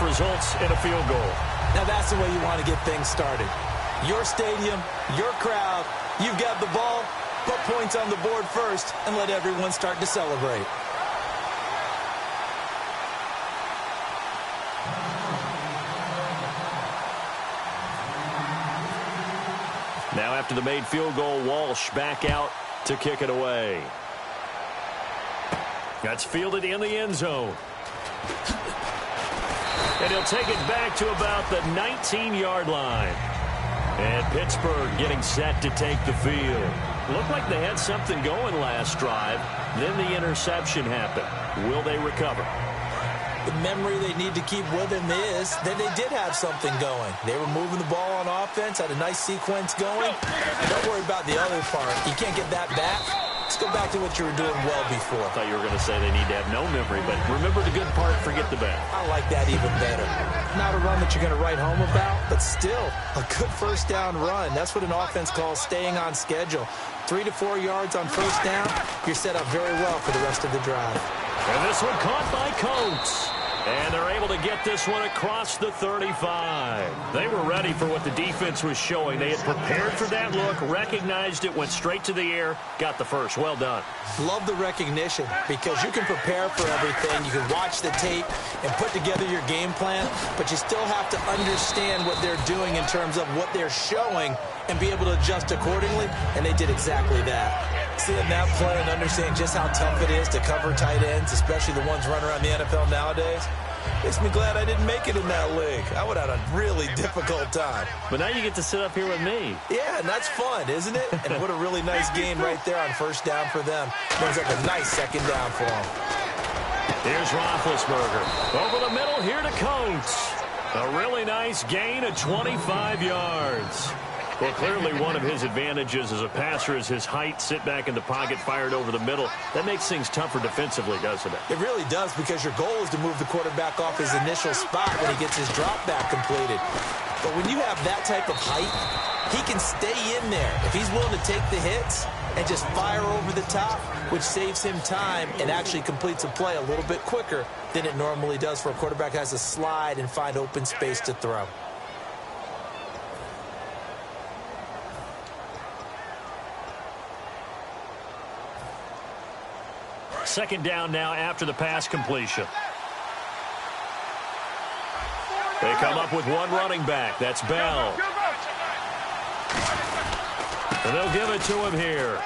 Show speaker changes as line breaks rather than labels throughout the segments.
handoff results in a field goal.
Now that's the way you want to get things started. Your stadium, your crowd, you've got the ball, put points on the board first, and let everyone start to celebrate.
Now after the made field goal, Walsh back out to kick it away. That's fielded in the end zone. And he'll take it back to about the 19-yard line. And Pittsburgh getting set to take the field. Looked like they had something going last drive. Then the interception happened. Will they recover?
The memory they need to keep with them is that they did have something going. They were moving the ball on offense, had a nice sequence going. Don't worry about the other part. You can't get that back. Let's go back to what you were doing well before.
I thought you were going to say they need to have no memory, but remember the good part, forget the bad.
I like that even better. Not a run that you're going to write home about, but still a good first down run. That's what an offense calls staying on schedule. 3 to 4 yards on first down, you're set up very well for the rest of the drive.
And this one caught by Coates. And they're able to get this one across the 35. They were ready for what the defense was showing. They had prepared for that look, recognized it, went straight to the air, got the first. Well done.
Love the recognition because you can prepare for everything. You can watch the tape and put together your game plan, but you still have to understand what they're doing in terms of what they're showing and be able to adjust accordingly, and they did exactly that. Seeing that play and understanding just how tough it is to cover tight ends, especially the ones running around the NFL nowadays, makes me glad I didn't make it in that league. I would have had a really difficult time.
But now you get to sit up here with me.
Yeah, and that's fun, isn't it? And what a really nice game right there on first down for them. Looks like a nice second down for them.
Here's Roethlisberger. Over the middle here to Coates. A really nice gain of 25 yards. Well, clearly one of his advantages as a passer is his height, sit back in the pocket, fired over the middle. That makes things tougher defensively, doesn't it?
It really does, because your goal is to move the quarterback off his initial spot when he gets his drop back completed. But when you have that type of height, he can stay in there. If he's willing to take the hits and just fire over the top, which saves him time and actually completes a play a little bit quicker than it normally does for a quarterback who has to slide and find open space to throw.
Second down now after the pass completion. They come up with one running back. That's Bell. And they'll give it to him here.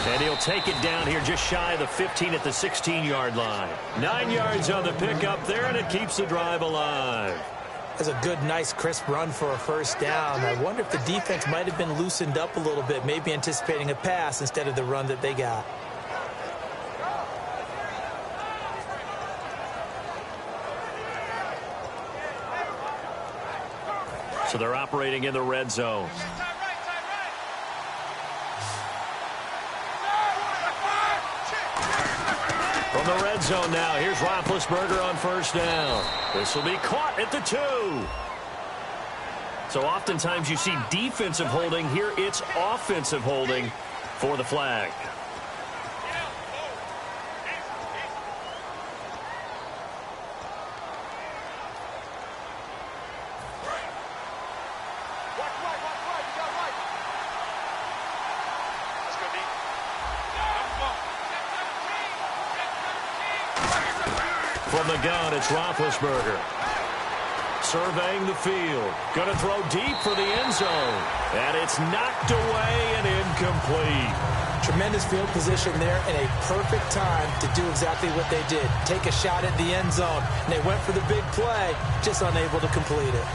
And he'll take it down here just shy of the 15 at the 16-yard line. 9 yards on the pickup there, and it keeps the drive alive.
That's a good, nice, crisp run for a first down. I wonder if the defense might have been loosened up a little bit, maybe anticipating a pass instead of the run that they got.
So they're operating in the red zone. From the red zone now, here's Roethlisberger on first down. This will be caught at the 2. So oftentimes you see defensive holding. Here it's offensive holding for the flag. From the gun, it's Roethlisberger. Surveying the field. Going to throw deep for the end zone. And it's knocked away and incomplete.
Tremendous field position there and a perfect time to do exactly what they did. Take a shot at the end zone. And they went for the big play, just unable to complete it.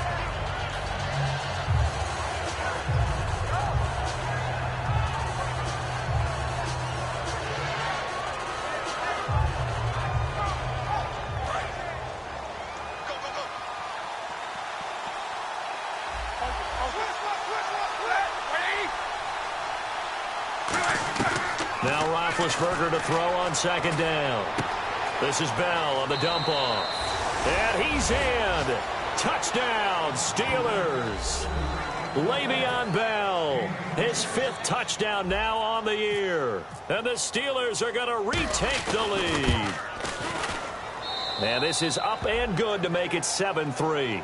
Now Roethlisberger to throw on second down. This is Bell on the dump off. And he's in. Touchdown, Steelers. Le'Veon Bell, his 5th touchdown now on the year. And the Steelers are going to retake the lead. And this is up and good to make it 7-3.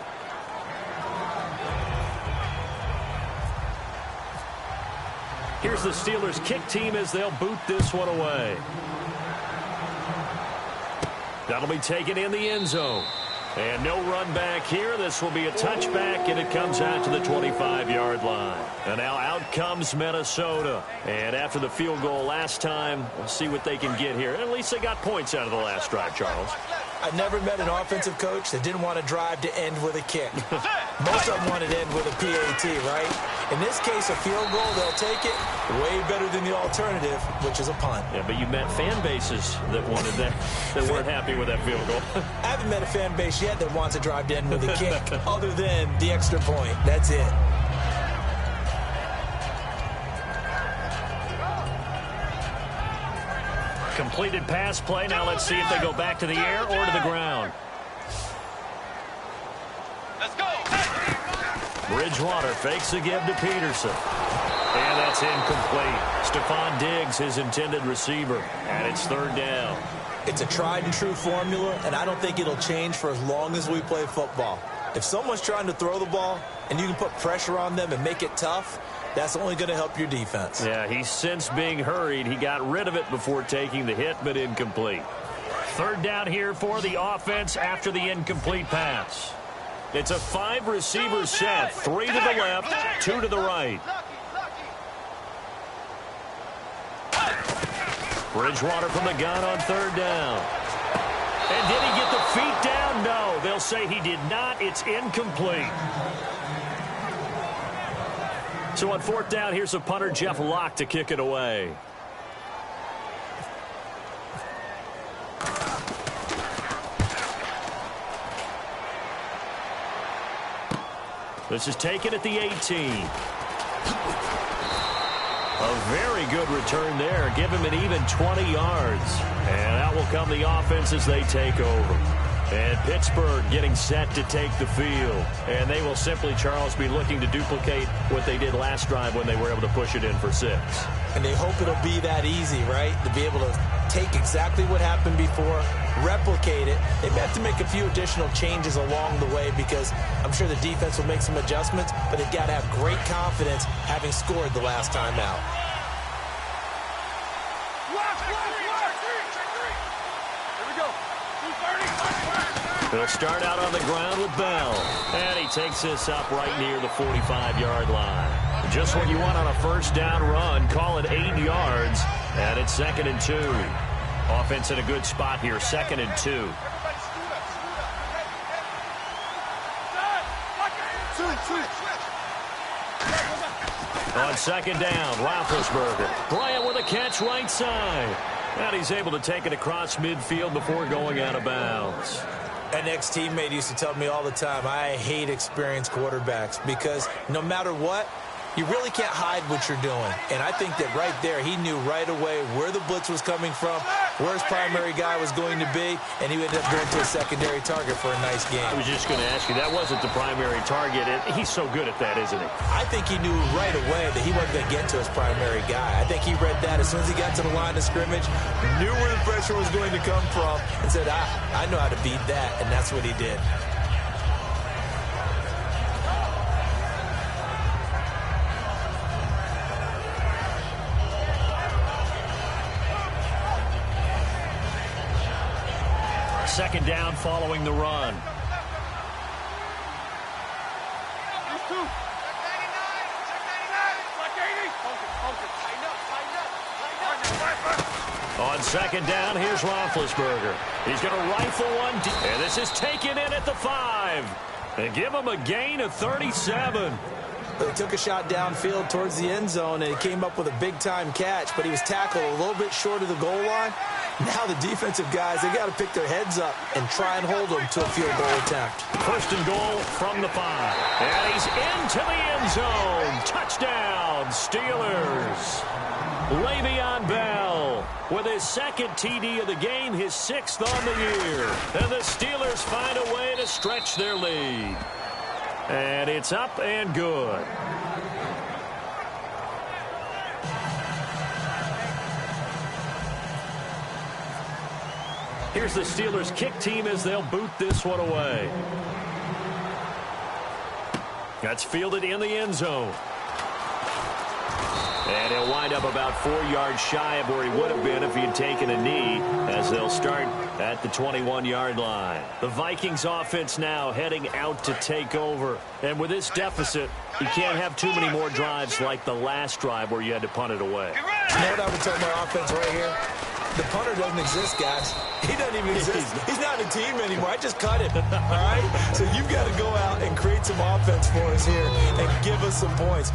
Here's the Steelers kick team as they'll boot this one away. That'll be taken in the end zone. And no run back here. This will be a touchback, and it comes out to the 25-yard line. And now out comes Minnesota. And after the field goal last time, we'll see what they can get here. At least they got points out of the last drive, Charles.
I never met an offensive coach that didn't want to drive to end with a kick. Most of them wanted to end with a PAT, right? In this case, a field goal, they'll take it way better than the alternative, which is a punt.
Yeah, but you met fan bases that wanted that, that weren't happy with that field goal.
I haven't met a fan base yet that wants to drive to end with a kick other than the extra point. That's it.
Completed pass play. Now let's see if they go back to the air or to the ground.
Let's go.
Bridgewater fakes the give to Peterson. And that's incomplete. Stephon Diggs, his intended receiver. And it's third down.
It's a tried and true formula, and I don't think it'll change for as long as we play football. If someone's trying to throw the ball and you can put pressure on them and make it tough, that's only going to help your defense.
Yeah, he's since being hurried. He got rid of it before taking the hit, but incomplete. Third down here for the offense after the incomplete pass. It's a 5-receiver set. 3 to the left, 2 to the right. Bridgewater from the gun on third down. And did he get the feet down? No, they'll say he did not. It's incomplete. So on fourth down, here's a punter, Jeff Locke, to kick it away. This is taken at the 18. A very good return there. Give him an even 20 yards. And out will come the offense as they take over. And Pittsburgh getting set to take the field. And they will simply, Charles, be looking to duplicate what they did last drive when they were able to push it in for 6.
And they hope it'll be that easy, right? To be able to take exactly what happened before, replicate it. They may have to make a few additional changes along the way because I'm sure the defense will make some adjustments, but they've got to have great confidence having scored the last time out.
He'll start out on the ground with Bell. And he takes this up right near the 45-yard line. Just what you want on a first down run. Call it 8 yards. And it's 2nd and 2. Offense in a good spot here. 2nd and 2. On second down, Roethlisberger. Bryant with a catch right side. And he's able to take it across midfield before going out of bounds.
An ex-teammate used to tell me all the time, I hate experienced quarterbacks because no matter what, you really can't hide what you're doing. And I think that right there, he knew right away where the blitz was coming from, where his primary guy was going to be, and he ended up going to a secondary target for a nice game.
I was just going to ask you, that wasn't the primary target. He's so good at that, isn't he?
I think he knew right away that he wasn't going to get to his primary guy. I think he read that as soon as he got to the line of scrimmage, knew where the pressure was going to come from, and said, I know how to beat that, and that's what he did.
Second down following the run. On second down, here's Roethlisberger. He's going to rifle one, and this is taken in at the 5. And give him a gain of 37.
They took a shot downfield towards the end zone, and he came up with a big-time catch, but he was tackled a little bit short of the goal line. Now the defensive guys, they got to pick their heads up and try and hold them to a field goal attempt.
First and goal from the 5. And he's into the end zone. Touchdown, Steelers. Le'Veon Bell with his second TD of the game, his 6th on the year. And the Steelers find a way to stretch their lead. And it's up and good. Here's the Steelers' kick team as they'll boot this one away. That's fielded in the end zone. And he'll wind up about 4 yards shy of where he would have been if he had taken a knee, as they'll start at the 21-yard line. The Vikings offense now heading out to take over. And with this deficit, you can't have too many more drives like the last drive where you had to punt it away.
You know what I would tell my offense right here? The punter doesn't exist, guys. He doesn't even exist. He's not a team anymore. I just cut him, all right? So you've got to go out and create some offense for us here and give us some points.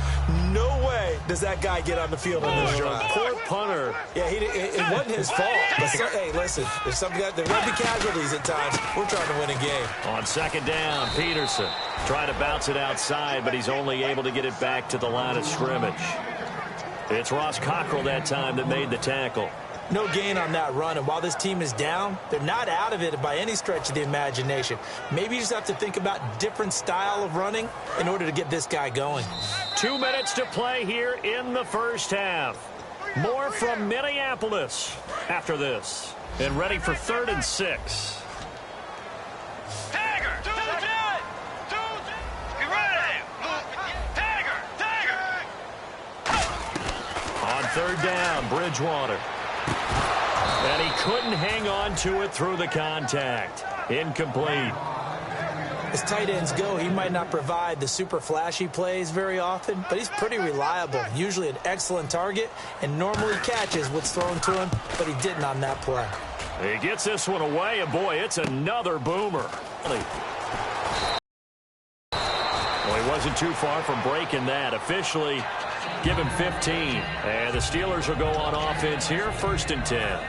No way does that guy get on the field on this drive.
Poor punter.
Yeah, it wasn't his fault. But hey, listen, there's some guys, there might be casualties at times. We're trying to win a game.
On second down, Peterson trying to bounce it outside, but he's only able to get it back to the line of scrimmage. It's Ross Cockrell that time that made the tackle.
No gain on that run, and while this team is down, they're not out of it by any stretch of the imagination. Maybe you just have to think about different style of running in order to get this guy going.
2 minutes to play here in the first half. More from Minneapolis after this. And ready for 3rd and 6.
Tiger! Get ready! Tiger!
On 3rd down, Bridgewater. And he couldn't hang on to it through the contact. Incomplete.
As tight ends go, he might not provide the super flashy plays very often, but he's pretty reliable. Usually an excellent target and normally catches what's thrown to him, but he didn't on that play.
He gets this one away, and boy, it's another boomer. Well, he wasn't too far from breaking that. Officially, give him 15. And the Steelers will go on offense here, 1st and 10.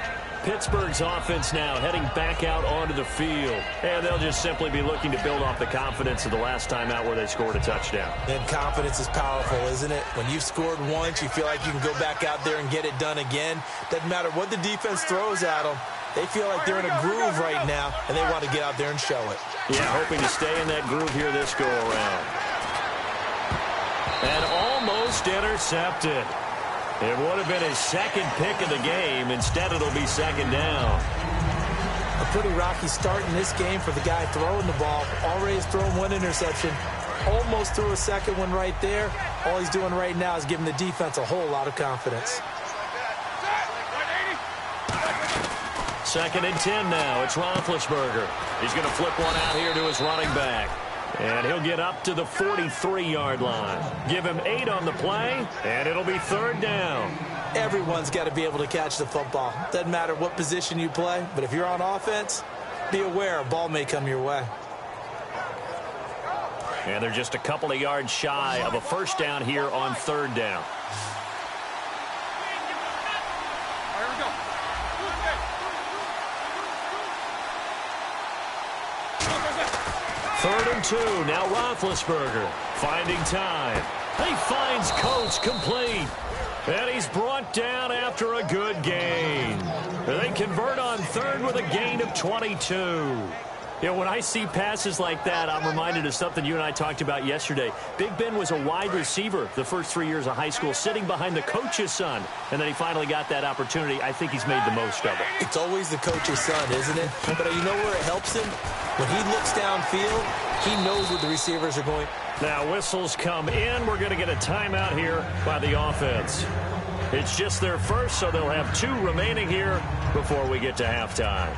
Pittsburgh's offense now heading back out onto the field. And they'll just simply be looking to build off the confidence of the last time out where they scored a touchdown.
And confidence is powerful, isn't it? When you've scored once, you feel like you can go back out there and get it done again. Doesn't matter what the defense throws at them. They feel like they're in a groove right now, and they want to get out there and show it.
Yeah, hoping to stay in that groove here this go-around. And almost intercepted. It would have been his second pick of the game. Instead, it'll be 2nd down.
A pretty rocky start in this game for the guy throwing the ball. Already has thrown 1 interception. Almost threw a second one right there. All he's doing right now is giving the defense a whole lot of confidence.
2nd and 10 now. It's Roethlisberger. He's going to flip one out here to his running back. And he'll get up to the 43-yard line. Give him 8 on the play, and it'll be 3rd down.
Everyone's got to be able to catch the football. Doesn't matter what position you play, but if you're on offense, be aware a ball may come your way.
And they're just a couple of yards shy of a 1st down here on 3rd down. Third and 2. Now Roethlisberger finding time. He finds Coates complete. And he's brought down after a good gain. They convert on 3rd with a gain of 22. You know, when I see passes like that, I'm reminded of something you and I talked about yesterday. Big Ben was a wide receiver the first 3 years of high school, sitting behind the coach's son. And then he finally got that opportunity. I think he's made the most of it.
It's always the coach's son, isn't it? But you know where it helps him? When he looks downfield, he knows what the receivers are going.
Now whistles come in. We're going to get a timeout here by the offense. It's just their first, so they'll have 2 remaining here before we get to halftime.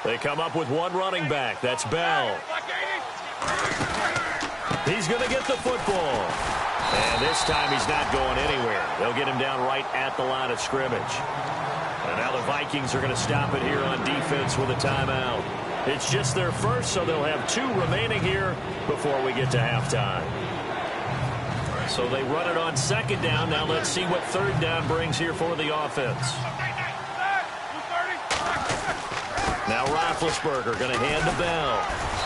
They come up with 1 running back. That's Bell. He's going to get the football. And this time he's not going anywhere. They'll get him down right at the line of scrimmage. And now the Vikings are going to stop it here on defense with a timeout. It's just their first, so they'll have 2 remaining here before we get to halftime. So they run it on 2nd down. Now let's see what 3rd down brings here for the offense. Now Roethlisberger going to hand to Bell.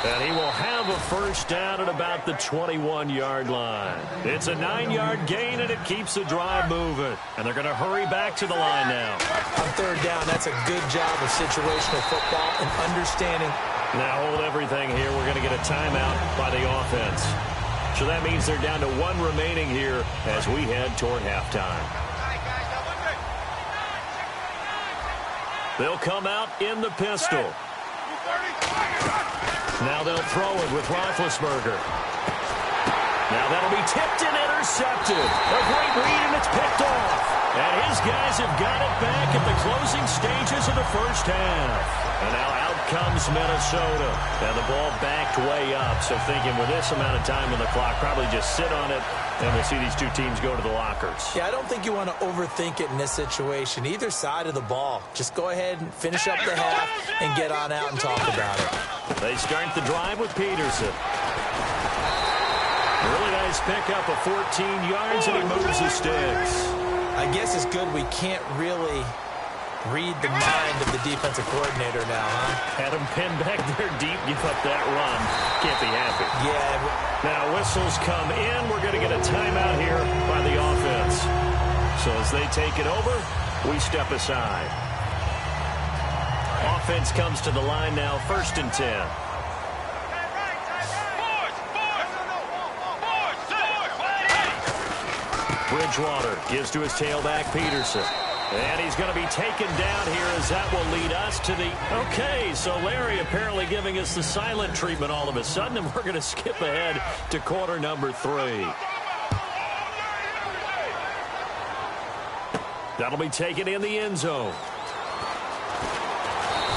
And he will have a first down at about the 21-yard line. It's a 9-yard gain, and it keeps the drive moving. And they're going to hurry back to the line now.
On third down, that's a good job of situational football and understanding.
Now hold everything here. We're going to get a timeout by the offense. So that means they're down to 1 remaining here as we head toward halftime. They'll come out in the pistol. Now they'll throw it with Roethlisberger. Now that'll be tipped and intercepted. A great read, and it's picked off. And his guys have got it back at the closing stages of the first half. And now out comes Minnesota. And the ball backed way up. So thinking with this amount of time on the clock, probably just sit on it, and we'll see these two teams go to the lockers.
Yeah, I don't think you want to overthink it in this situation. Either side of the ball. Just go ahead and finish up the half and get on out and talk about it.
They start the drive with Peterson. Really nice pickup of 14 yards, and he moves the sticks.
I guess it's good we can't really read the mind of the defensive coordinator now, huh?
Had him pinned back there deep, give up that run. Can't be happy.
Yeah.
Now whistles come in. We're going to get a timeout here by the offense. So as they take it over, we step aside. Offense comes to the line now, 1st and 10. Bridgewater gives to his tailback, Peterson. And he's going to be taken down here as that will lead us to the... Okay, so Larry apparently giving us the silent treatment all of a sudden, and we're going to skip ahead to quarter number 3. That'll be taken in the end zone.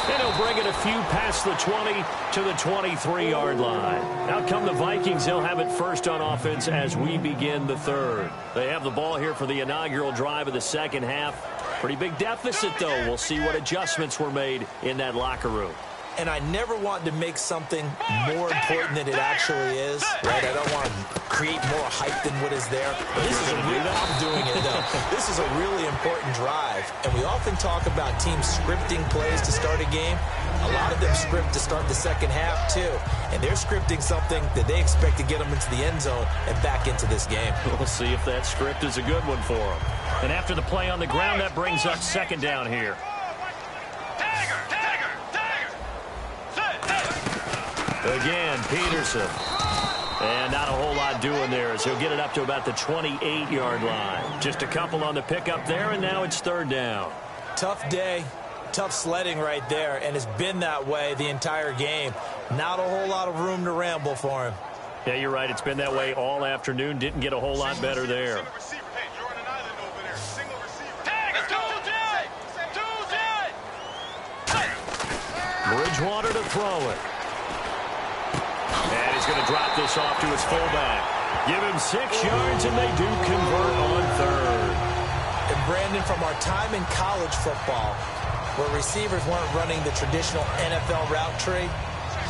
And he'll bring it a few past the 20 to the 23-yard line. Out come the Vikings. They'll have it first on offense as we begin the third. They have the ball here for the inaugural drive of the second half. Pretty big deficit, though. We'll see what adjustments were made in that locker room.
And I never want to make something more important than it actually is, right? I don't want to create more hype than what is there. But this is a real, I'm doing it, though. This is a really important drive. And we often talk about teams scripting plays to start a game. A lot of them script to start the second half, too. And they're scripting something that they expect to get them into the end zone and back into this game.
We'll see if that script is a good one for them. And after the play on the ground, that brings up second down here. Again, Peterson. And not a whole lot doing there as he'll get it up to about the 28-yard line. Just a couple on the pickup there, and now it's third down.
Tough day, tough sledding right there, and it's been that way the entire game. Not a whole lot of room to ramble for him.
Yeah, you're right. It's been that way all afternoon. Didn't get a whole lot better there. Bridgewater to throw it. And he's going to drop this off to his fullback. Give him 6 yards, and they do convert on third.
And Brandon, from our time in college football, where receivers weren't running the traditional NFL route tree,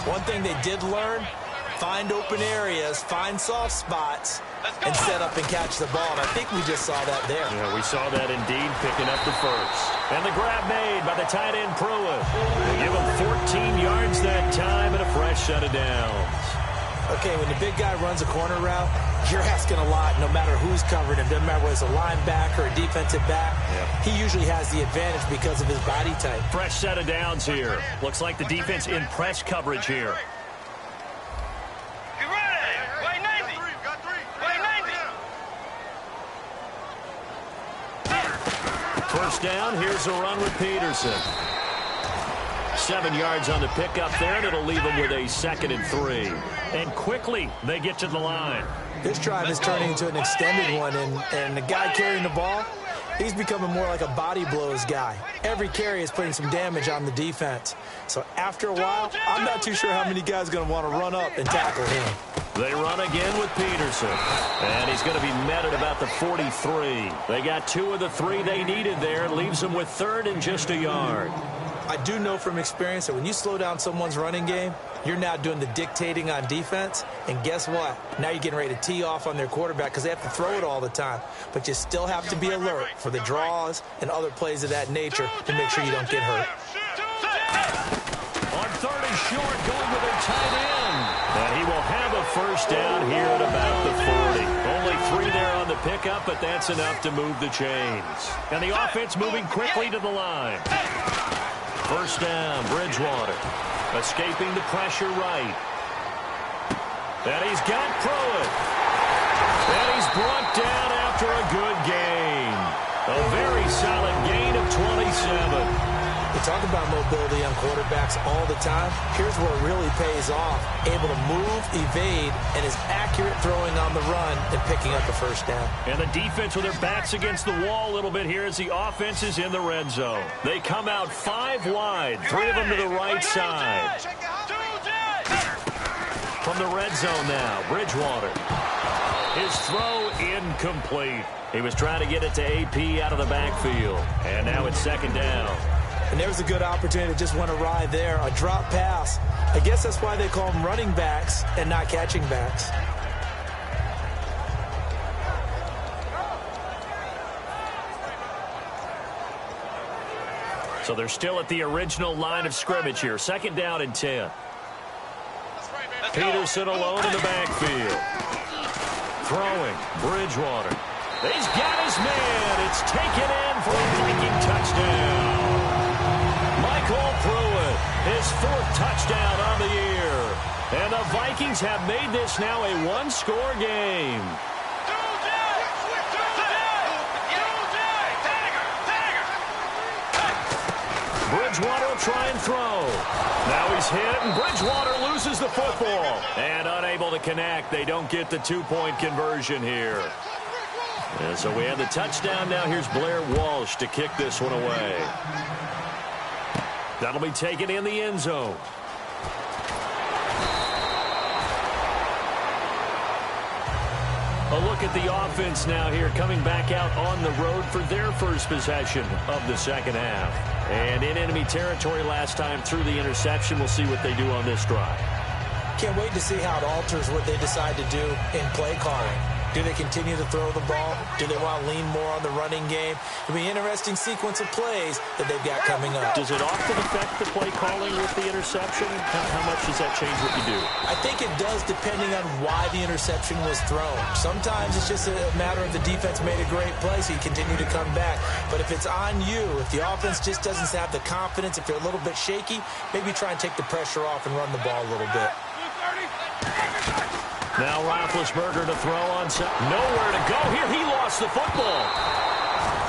one thing they did learn, find open areas, find soft spots, and set up and catch the ball. And I think we just saw that there.
Yeah, we saw that indeed, picking up the first. And the grab made by the tight end, Pruitt. They give him 14 yards that time and a fresh set of downs.
Okay, when the big guy runs a corner route, you're asking a lot no matter who's covering him. Doesn't matter whether it's a linebacker or a defensive back. Yep. He usually has the advantage because of his body type.
Fresh set of downs here. Looks like the defense in press coverage here. First down, here's a run with Peterson. 7 yards on the pickup there, and it'll leave them with a 2nd and 3. And quickly, they get to the line.
This drive is turning into an extended one, and the guy carrying the ball, he's becoming more like a body blows guy. Every carry is putting some damage on the defense. So after a while, I'm not too sure how many guys are going to want to run up and tackle him.
They run again with Peterson. And he's going to be met at about the 43. They got 2 of the 3 they needed there. It leaves them with 3rd and just a yard.
I do know from experience that when you slow down someone's running game, you're now doing the dictating on defense. And guess what? Now you're getting ready to tee off on their quarterback because they have to throw it all the time. But you still have to be alert for the draws and other plays of that nature to make sure you don't get hurt.
On 3rd and short, going with a tight end. first down here at about the 40. Only 3 there on the pickup, but that's enough to move the chains. And the offense moving quickly to the line. First down, Bridgewater. Escaping the pressure right. And he's got Pruitt. And he's brought down after a good gain. A very solid gain of 27.
We talk about mobility on quarterbacks all the time. Here's where it really pays off. Able to move, evade, and is accurate throwing on the run and picking up a first down.
And the defense with their backs against the wall a little bit here as the offense is in the red zone. They come out 5 wide, 3 of them to the right side. From the red zone now, Bridgewater. His throw incomplete. He was trying to get it to AP out of the backfield. And now it's second down.
And there's a good opportunity to just went awry there. A drop pass. I guess that's why they call them running backs and not catching backs.
So they're still at the original line of scrimmage here. Second down and 10. Peterson alone in the backfield. Throwing. Bridgewater. He's got his man. It's taken in for a Viking touchdown. Michael Pruitt, his 4th touchdown on the year. And the Vikings have made this now a 1-score game. Bridgewater will try and throw. Now he's hit, and Bridgewater loses the football. And unable to connect. They don't get the 2-point conversion here. And so we have the touchdown. Now here's Blair Walsh to kick this one away. That'll be taken in the end zone. A look at the offense now here, coming back out on the road for their first possession of the second half. And in enemy territory last time through the interception. We'll see what they do on this drive.
Can't wait to see how it alters what they decide to do in play calling. Do they continue to throw the ball? Do they want to lean more on the running game? It'll be an interesting sequence of plays that they've got coming up.
Does it often affect the play calling with the interception? How much does that change what you do?
I think it does, depending on why the interception was thrown. Sometimes it's just a matter of the defense made a great play, so you continue to come back. But if it's on you, if the offense just doesn't have the confidence, if you're a little bit shaky, maybe try and take the pressure off and run the ball a little bit.
Now Roethlisberger to throw on set. Nowhere to go here. He lost the football.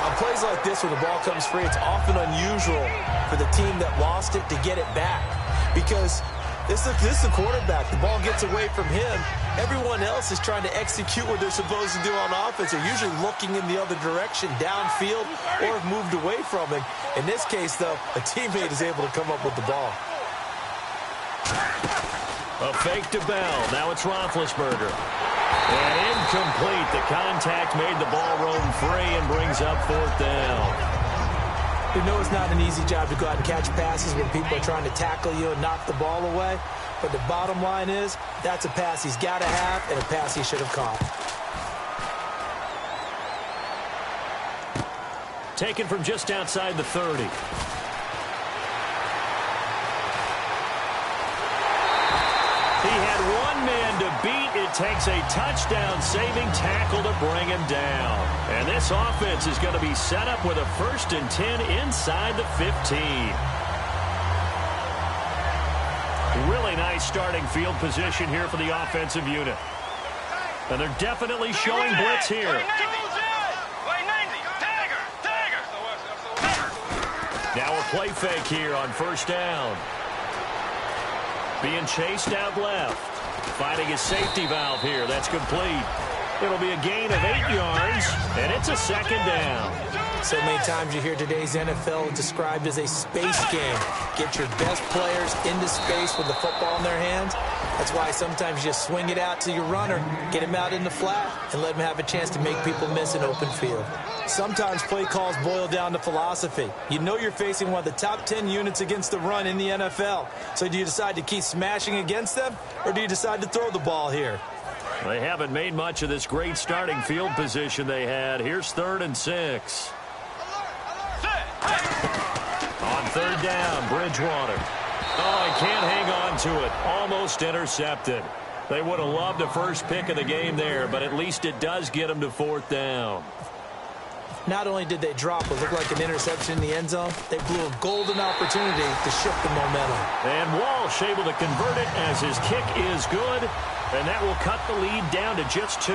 On plays like this where the ball comes free, it's often unusual for the team that lost it to get it back. Because this is the quarterback. The ball gets away from him. Everyone else is trying to execute what they're supposed to do on offense. They're usually looking in the other direction, downfield, or have moved away from him. In this case, though, a teammate is able to come up with the ball.
A fake to Bell. Now it's Roethlisberger. And incomplete. The contact made the ball roam free and brings up 4th down.
You know it's not an easy job to go out and catch passes when people are trying to tackle you and knock the ball away. But the bottom line is, that's a pass he's got to have and a pass he should have caught.
Taken from just outside the 30. He had one man to beat. It takes a touchdown-saving tackle to bring him down. And this offense is going to be set up with a 1st and 10 inside the 15. Really nice starting field position here for the offensive unit. And they're definitely showing blitz here. Now a play fake here on first down. Being chased out left. Finding his safety valve here. That's complete. It'll be a gain of 8 yards, and it's a second down.
So many times you hear today's NFL described as a space game. Get your best players into space with the football in their hands. That's why sometimes you just swing it out to your runner, get him out in the flat, and let him have a chance to make people miss an open field. Sometimes play calls boil down to philosophy. You know you're facing one of the top 10 units against the run in the NFL. So do you decide to keep smashing against them, or do you decide to throw the ball here?
They haven't made much of this great starting field position they had. Here's 3rd and 6. On 3rd down, Bridgewater. Oh, he can't hang on to it. Almost intercepted. They would have loved the first pick of the game there, but at least it does get them to 4th down.
Not only did they drop what looked like an interception in the end zone, they blew a golden opportunity to shift the momentum.
And Walsh able to convert it as his kick is good, and that will cut the lead down to just 2.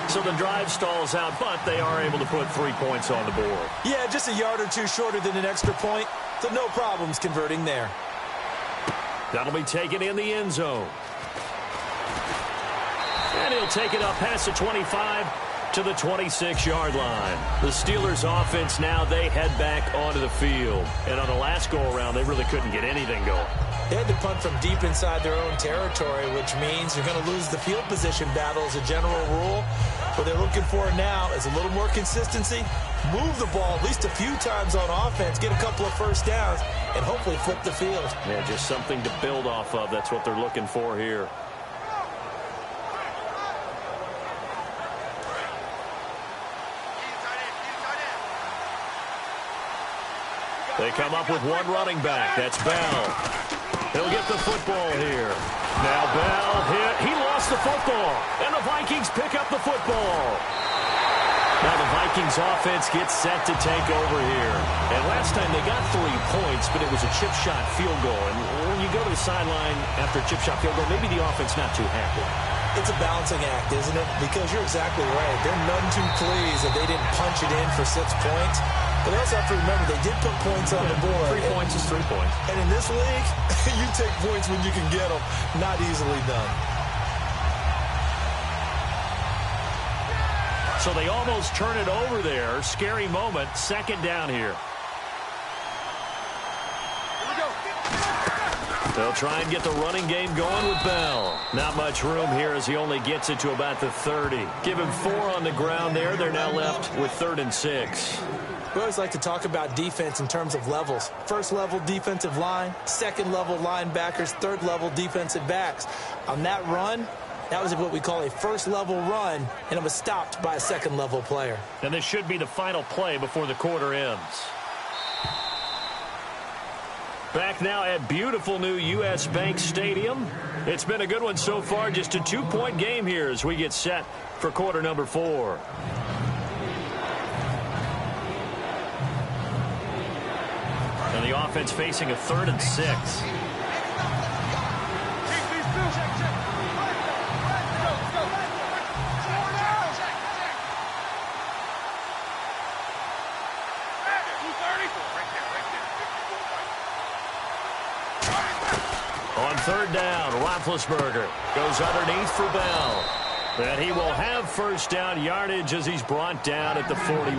So the drive stalls out, but they are able to put 3 points on the board.
Yeah, just a yard or 2 shorter than an extra point, so no problems converting there.
That'll be taken in the end zone. And he'll take it up past the 25 to the 26-yard line. The Steelers offense now, they head back onto the field. And on the last go-around, they really couldn't get anything going.
They had to punt from deep inside their own territory, which means you're going to lose the field position battle as a general rule. What they're looking for now is a little more consistency, move the ball at least a few times on offense, get a couple of first downs, and hopefully flip the field.
Yeah, just something to build off of. That's what they're looking for here. They come up with one running back. That's Bell. He'll get the football here. Now Bell hit. He lost the football. And the Vikings pick up the football. Now the Vikings offense gets set to take over here. And last time they got 3 points, but it was a chip shot field goal. And when you go to the sideline after a chip shot field goal, maybe the offense not too happy.
It's a balancing act, isn't it? Because you're exactly right. They're none too pleased that they didn't punch it in for 6 points. But they also have to remember they did put points on the board.
3 points is 3 points.
And in this league, you take points when you can get them. Not easily done.
So they almost turn it over there. Scary moment. 2nd down here. They'll try and get the running game going with Bell. Not much room here as he only gets it to about the 30. Give him 4 on the ground there. They're now left with 3rd and 6.
We always like to talk about defense in terms of levels. 1st level defensive line, 2nd level linebackers, 3rd level defensive backs. On that run, that was what we call a 1st level run, and it was stopped by a 2nd level player.
And this should be the final play before the quarter ends. Back now at beautiful new U.S. Bank Stadium. It's been a good one so far. Just a 2-point game here as we get set for quarter number 4. And the offense facing a 3rd and 6. On 3rd down, Roethlisberger goes underneath for Bell. And he will have 1st down yardage as he's brought down at the 41.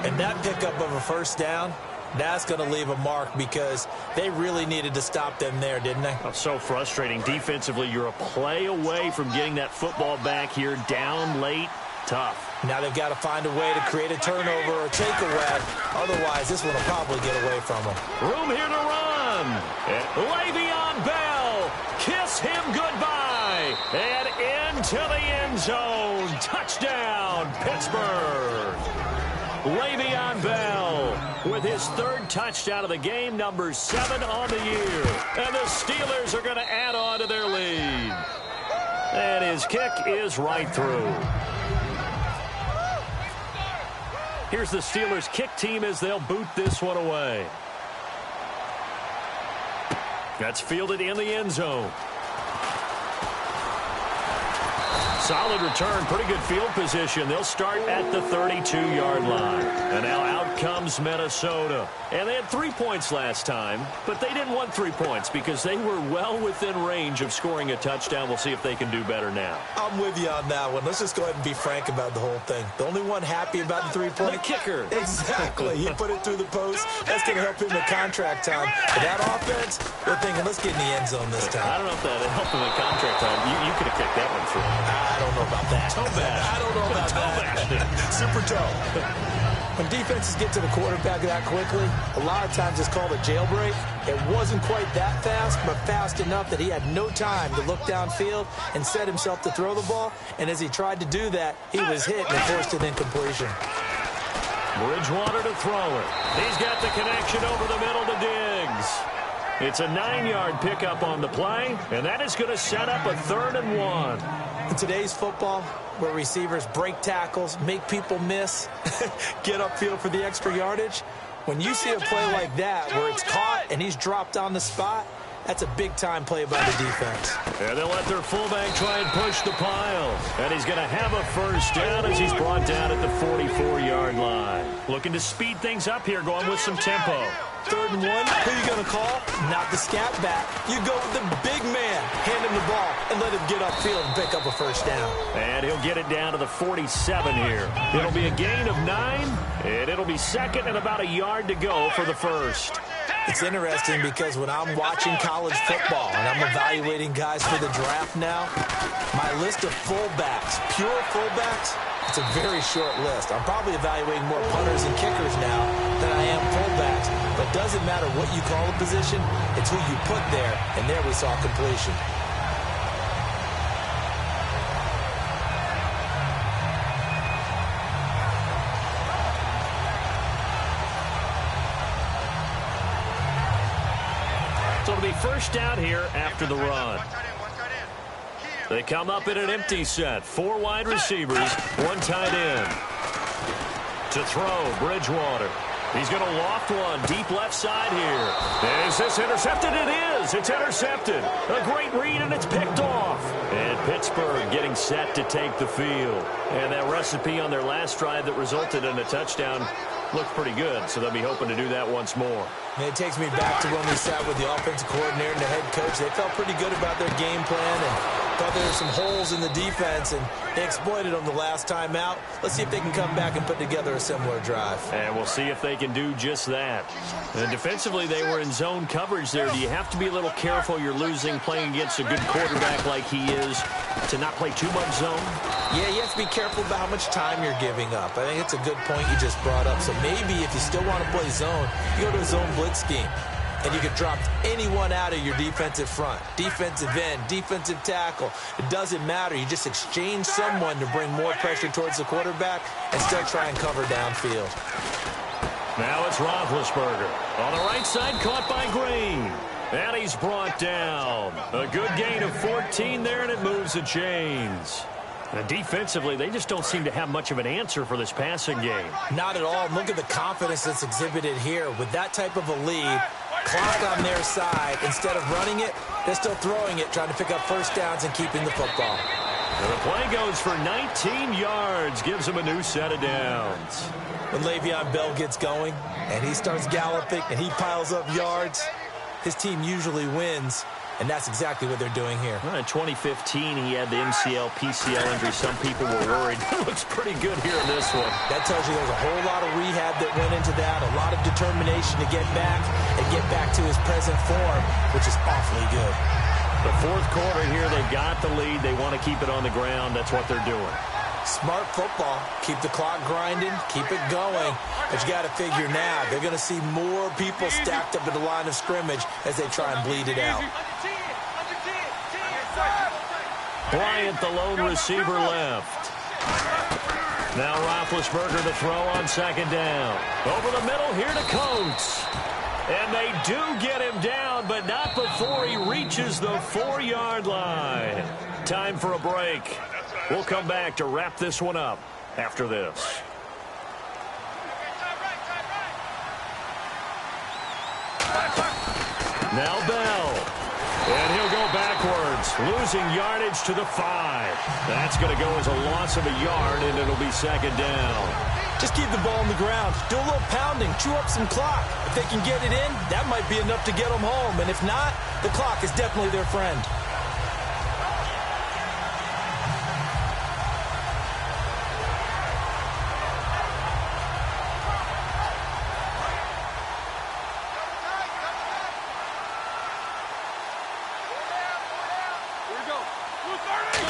And that pickup of a 1st down, that's going to leave a mark because they really needed to stop them there, didn't they?
Oh, so frustrating. Defensively, you're a play away from getting that football back here down late. Tough.
Now they've got to find a way to create a turnover or takeaway. Otherwise, this one will probably get away from them.
Room here to run. Le'Veon Bell. Kiss him goodbye. And into the end zone. Touchdown, Pittsburgh. Le'Veon Bell with his 3rd touchdown of the game, number 7 on the year. And the Steelers are going to add on to their lead. And his kick is right through. Here's the Steelers kick team as they'll boot this one away. That's fielded in the end zone. Solid return, pretty good field position. They'll start at the 32-yard line. And now out comes Minnesota. And they had 3 points last time, but they didn't want 3 points because they were well within range of scoring a touchdown. We'll see if they can do better now.
I'm with you on that one. Let's just go ahead and be frank about the whole thing. The only one happy about the 3-point.
The kicker.
Exactly. He put it through the post. That's going to help him in contract time. But that offense, they're thinking, let's get in the end zone this time.
I don't know if that helped him in contract time. You could have kicked that one through.
I don't know about that.
Toe bash.
I don't know about that. Super toe. When defenses get to the quarterback that quickly, a lot of times it's called a jailbreak. It wasn't quite that fast, but fast enough that he had no time to look downfield and set himself to throw the ball. And as he tried to do that, he was hit and forced an incompletion.
Bridgewater to throw it. He's got the connection over the middle to Diggs. It's a 9-yard pickup on the play, and that is going to set up a 3rd and 1.
In today's football, where receivers break tackles, make people miss, get upfield for the extra yardage, when you see a play like that where it's caught and he's dropped on the spot, that's a big-time play by the defense.
And they'll let their fullback try and push the pile. And he's going to have a 1st down as he's brought down at the 44-yard line. Looking to speed things up here, going with some tempo.
3rd and 1, who are you going to call? Not the scat back. You go with the big man. Hand him the ball and let him get upfield and pick up a 1st down.
And he'll get it down to the 47 here. It'll be a gain of 9, and it'll be 2nd and about a yard to go for the 1st.
It's interesting because when I'm watching college football and I'm evaluating guys for the draft now, my list of fullbacks, pure fullbacks, it's a very short list. I'm probably evaluating more punters and kickers now than I am fullbacks. But it doesn't matter what you call a position, it's who you put there, and there we saw completion.
So it'll be 1st down here after the run. They come up in an empty set. 4 wide receivers, 1 tight end. To throw, Bridgewater. He's going to loft one deep left side here. Is this intercepted? It is. It's intercepted. A great read, and it's picked off. And Pittsburgh getting set to take the field. And that recipe on their last drive that resulted in a touchdown looked pretty good, so they'll be hoping to do that once more.
And it takes me back to when we sat with the offensive coordinator and the head coach. They felt pretty good about their game plan and thought there were some holes in the defense, and they exploited them the last time out. Let's see if they can come back and put together a similar drive.
And we'll see if they can do just that. And defensively, they were in zone coverage there. Do you have to be a little careful you're losing playing against a good quarterback like he is to not play too much zone?
Yeah, you have to be careful about how much time you're giving up. I think it's a good point you just brought up. So maybe if you still want to play zone, you go to a zone blitz scheme. And you can drop anyone out of your defensive front. Defensive end, defensive tackle. It doesn't matter. You just exchange someone to bring more pressure towards the quarterback and still try and cover downfield.
Now it's Roethlisberger. On the right side, caught by Green. And he's brought down. A good gain of 14 there, and it moves the chains. And defensively, they just don't seem to have much of an answer for this passing game.
Not at all. Look at the confidence that's exhibited here. With that type of a lead, clock on their side, instead of running it, they're still throwing it, trying to pick up 1st downs and keeping the football.
And the play goes for 19 yards, gives them a new set of downs.
When Le'Veon Bell gets going and he starts galloping and he piles up yards, his team usually wins. And that's exactly what they're doing here.
Well, in 2015, he had the MCL, PCL injury. Some people were worried. It looks pretty good here in this one.
That tells you there's a whole lot of rehab that went into that, a lot of determination to get back and get back to his present form, which is awfully good.
The 4th quarter here, they've got the lead. They want to keep it on the ground. That's what they're doing.
Smart football. Keep the clock grinding. Keep it going. But you got to figure now, they're going to see more people stacked up at the line of scrimmage as they try and bleed it out.
Bryant, the lone receiver, left. Now Roethlisberger to throw on 2nd down. Over the middle here to Coates. And they do get him down, but not before he reaches the 4-yard line. Time for a break. We'll come back to wrap this one up after this. Now Bell. And he'll go backwards, losing yardage to the 5. That's going to go as a loss of a yard, and it'll be 2nd down.
Just keep the ball on the ground. Do a little pounding. Chew up some clock. If they can get it in, that might be enough to get them home. And if not, the clock is definitely their friend.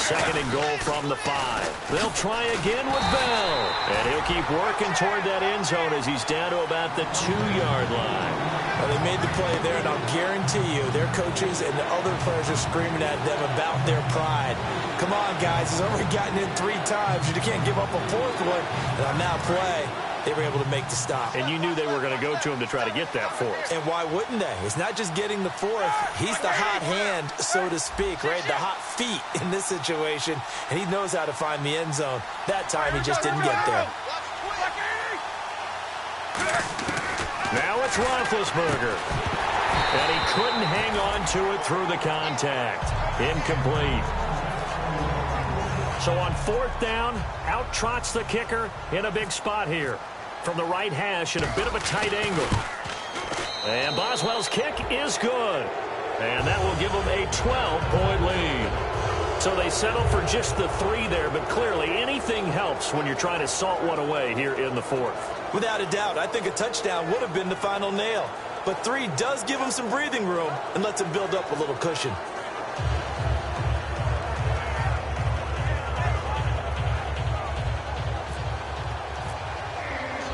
Second and goal from the 5. They'll try again with Bell. And he'll keep working toward that end zone as he's down to about the 2-yard line.
Well, they made the play there, and I'll guarantee you their coaches and the other players are screaming at them about their pride. Come on, guys. He's already gotten in 3 times. You can't give up a 4th one. And on that play, they were able to make the stop.
And you knew they were going to go to him to try to get that fourth.
And why wouldn't they? It's not just getting the fourth. He's the hot hand, so to speak, right? The hot feet in this situation. And he knows how to find the end zone. That time, he just didn't get there.
Now it's Roethlisberger. And he couldn't hang on to it through the contact. Incomplete. So on fourth down, out trots the kicker in a big spot here. From the right hash at a bit of a tight angle. And Boswell's kick is good. And that will give them a 12-point lead. So they settle for just the 3 there, but clearly anything helps when you're trying to salt one away here in the fourth.
Without a doubt, I think a touchdown would have been the final nail. But 3 does give them some breathing room and lets them build up a little cushion.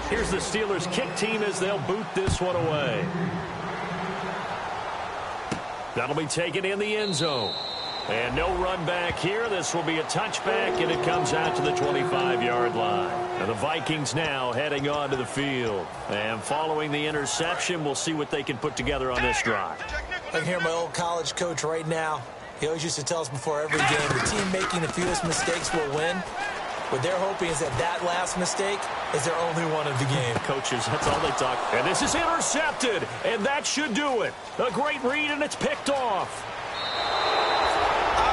Here's the Steelers' kick team as they'll boot this one away. That'll be taken in the end zone. And no run back here. This will be a touchback, and it comes out to the 25-yard line. And the Vikings now heading onto the field. And following the interception, we'll see what they can put together on this drive.
I can hear my old college coach right now. He always used to tell us before every game, the team making the fewest mistakes will win. What they're hoping is that last mistake is their only one of the game.
Coaches, that's all they talk. And this is intercepted, and that should do it. A great read, and it's picked off.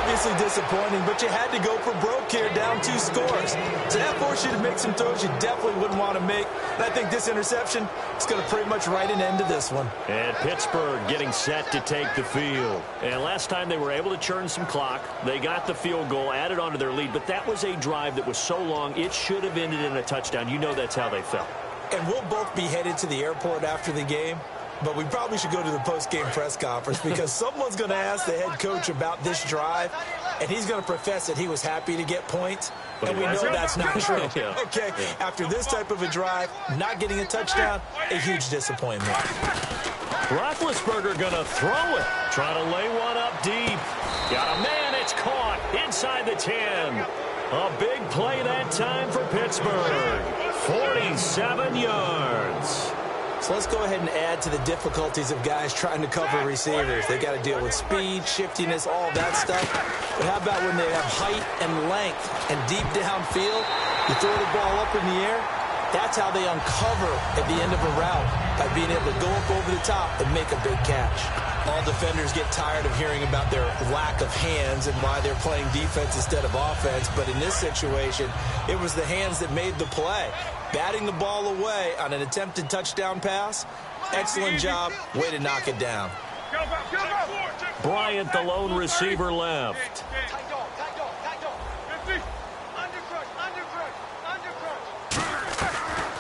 Obviously disappointing, but you had to go for broke here, down 2 scores. So that forced you to make some throws you definitely wouldn't want to make. And I think this interception is going to pretty much write an end to this one.
And Pittsburgh getting set to take the field. And last time they were able to churn some clock. They got the field goal, added onto their lead. But that was a drive that was so long, it should have ended in a touchdown. You know that's how they felt.
And we'll both be headed to the airport after the game. But we probably should go to the post-game press conference because someone's going to ask the head coach about this drive, and he's going to profess that he was happy to get points, and we know that's not true. Okay, after this type of a drive, not getting a touchdown, a huge disappointment.
Roethlisberger going to throw it. Trying to lay one up deep. Got a man, it's caught inside the 10. A big play that time for Pittsburgh. 47 yards.
So let's go ahead and add to the difficulties of guys trying to cover receivers. They got to deal with speed, shiftiness, all that stuff. But how about when they have height and length and deep downfield? You throw the ball up in the air. That's how they uncover at the end of a route, by being able to go up over the top and make a big catch. All defenders get tired of hearing about their lack of hands and why they're playing defense instead of offense. But in this situation, it was the hands that made the play. Batting the ball away on an attempted touchdown pass. Excellent job. Way to knock it down.
Bryant, the lone receiver, left.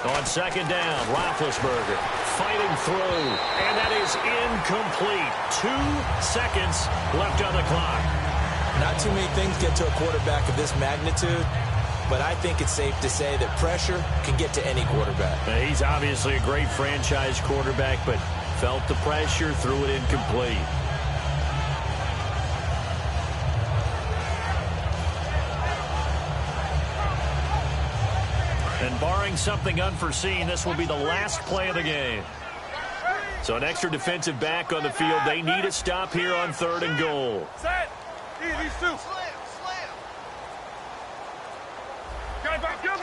On second down, Roethlisberger fighting through, and that is incomplete. 2 seconds left on the clock.
Not too many things get to a quarterback of this magnitude, but I think it's safe to say that pressure can get to any quarterback.
He's obviously a great franchise quarterback, but felt the pressure, threw it incomplete. And barring something unforeseen, this will be the last play of the game. So an extra defensive back on the field. They need a stop here on 3rd and goal.
Set. These 2. Go.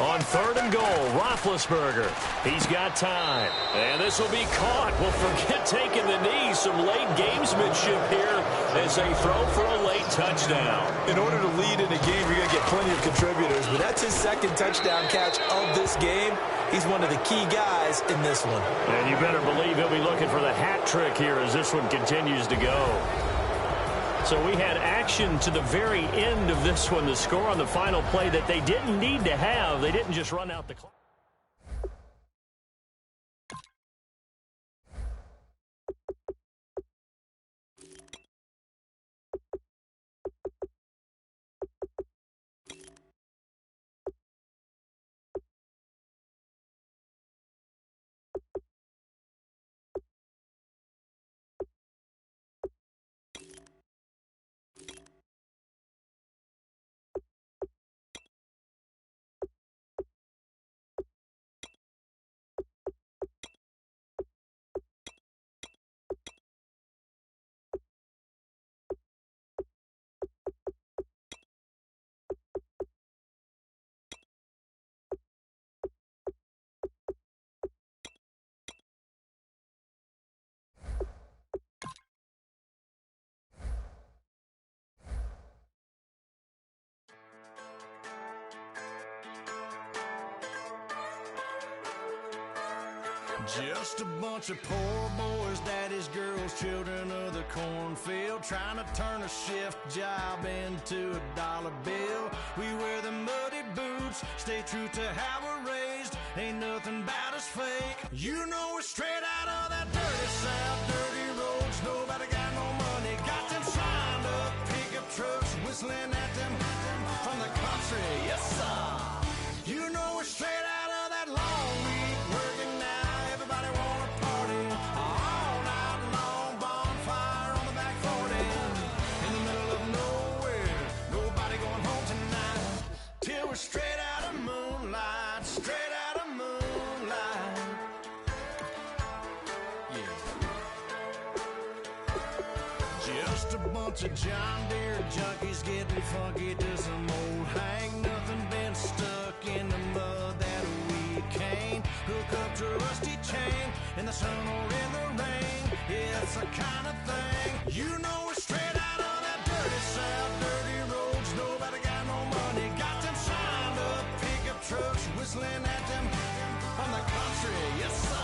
On 3rd and goal, Roethlisberger. He's got time. And this will be caught. Well, forget taking the knee. Some late gamesmanship here as they throw for a late touchdown.
In order to lead in a game, you're going to get plenty of contributors, but that's his 2nd touchdown catch of this game. He's one of the key guys in this one.
And you better believe he'll be looking for the hat trick here as this one continues to go. So we had action to the very end of this one, the score on the final play that they didn't need to have. They didn't just run out the clock.
Just a bunch of poor boys, daddy's girls, children of the cornfield, trying to turn a shift job into a dollar bill. We wear the muddy boots, stay true to how we're raised. Ain't nothing about us fake. You know we're straight out of that dirty South, dirty roads. Nobody got no money. Got them signed up pickup trucks, whistling at them from the country. Yes, sir. You know we're straight out of that long week working now. Everybody wanna party all night long. Bonfire on the back 40 in the middle of nowhere. Nobody going home tonight till we're straight out of moonlight. Straight out of moonlight. Yeah. Just a bunch of John Deere junkies getting funky to some old hang. Nothing been stuck in the mud that we can't hook up to a rusty chain in the sun or in the rain. It's the kind of thing. You know we're straight out of that dirty South, dirty roads. Nobody got no money. Got them signed up pickup trucks, whistling at them from the country. Yes, sir.